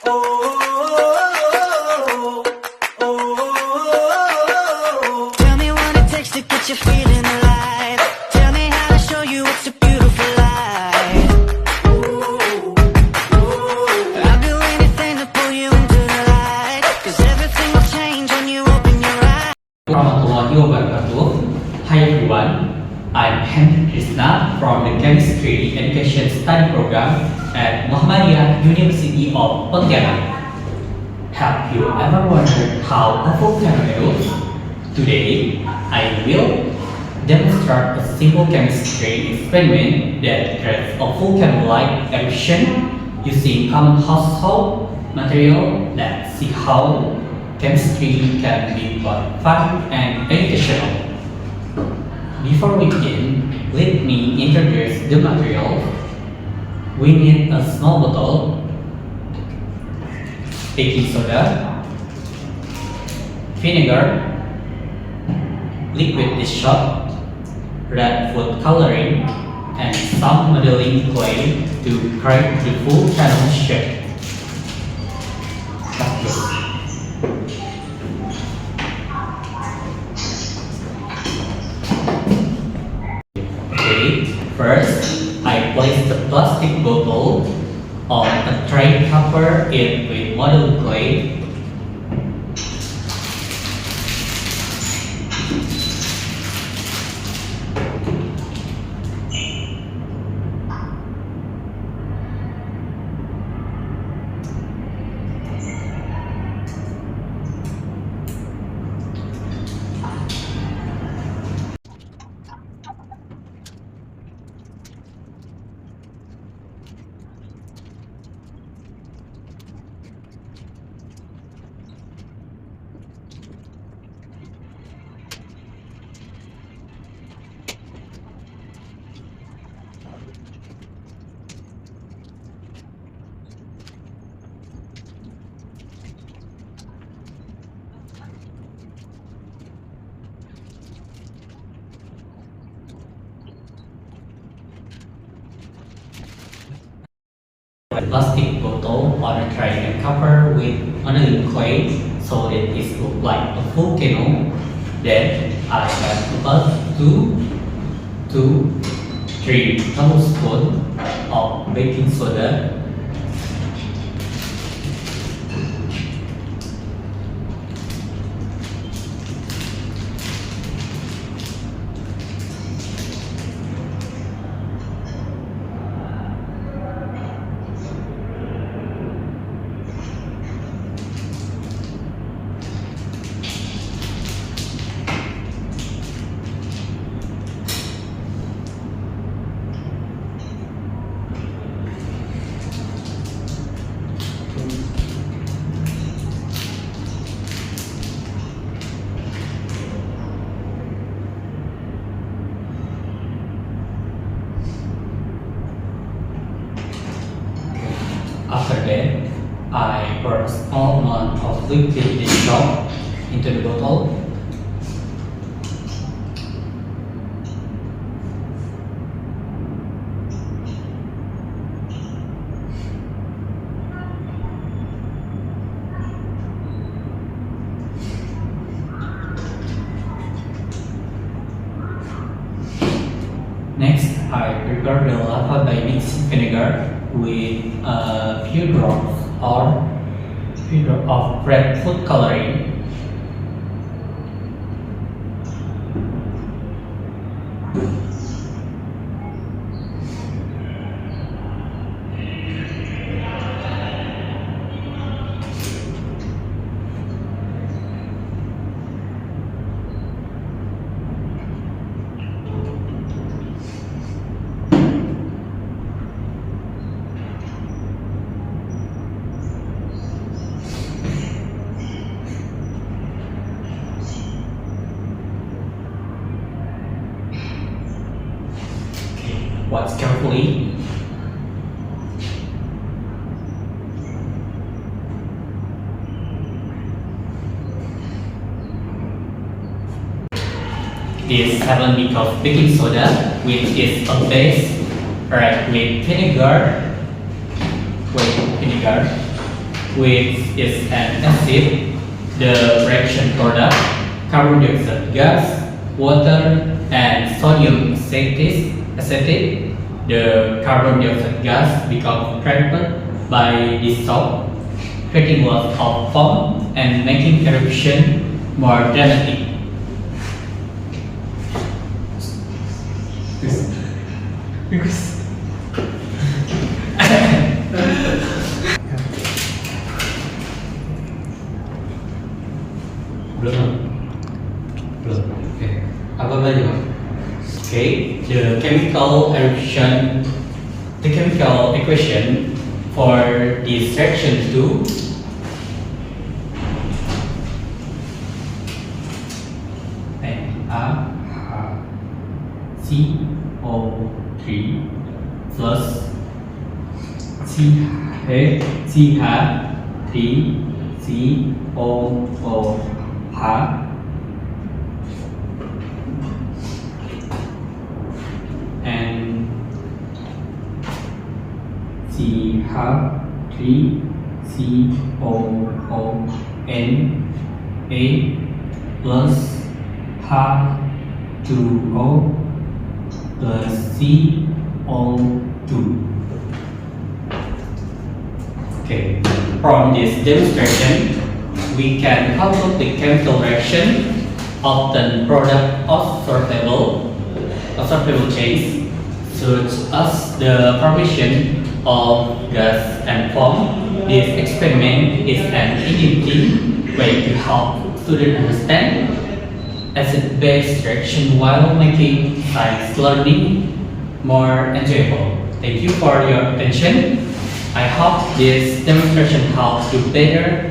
Tell me what it takes to get you feeling alive. Tell me how to show you it's a beautiful life. I'll do anything to pull you into the light, 'cause everything will change when you open your eyes. Warahmatullahi wabarakatuh. Hi everyone, I'm Henry Krishna from the Chemistry Education Study Program at Muhammadiyah University of Pontianak. Have you ever wondered how a volcano erupts? Today, I will demonstrate a simple chemistry experiment that creates a volcano-like eruption using common household material. Let's see how chemistry can be both fun and educational. Before we begin, let me introduce the material. We need a small bottle, baking soda, vinegar, liquid dish soap, red food coloring, and some modeling clay to create the volcano shape. Okay, first I place the plastic bottle on a tray, cover it with modeling clay. A plastic bottle on a tray and cover with modeling clay so that it looks like a volcano. Then I add about 2 to 3 tablespoons of baking soda. After that, I pour a small amount of liquid dish soap into the bottle. Next, I prepare the lava by mixing vinegar with a few drops of red food coloring. Watch carefully. This 7 bit of baking soda, which is a base, right, with vinegar, which is an acid, the reaction product, carbon dioxide gas, water, and sodium acetate, the carbon dioxide gas becomes trapped by dissolved, creating lots of foam and making eruption more dramatic. Because Belum. Oke. Apa lagi, Pak? Okay, the chemical equation for this section 2 CO3 plus CH3COOH and CH3COONA plus H2O plus CO2. Okay, from this demonstration, we can calculate the chemical reaction of the product of sortable chains, such as the formation of gas and foam. This experiment is an interesting way to help students understand acid-base reaction while making science learning more enjoyable. Thank you for your attention. I hope this demonstration helps you better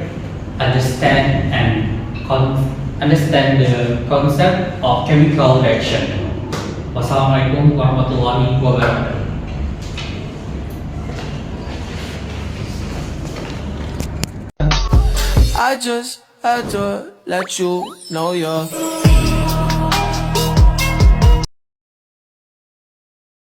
understand the concept of chemical reaction. Wassalamualaikum warahmatullahi wabarakatuh. I just had to let you know you're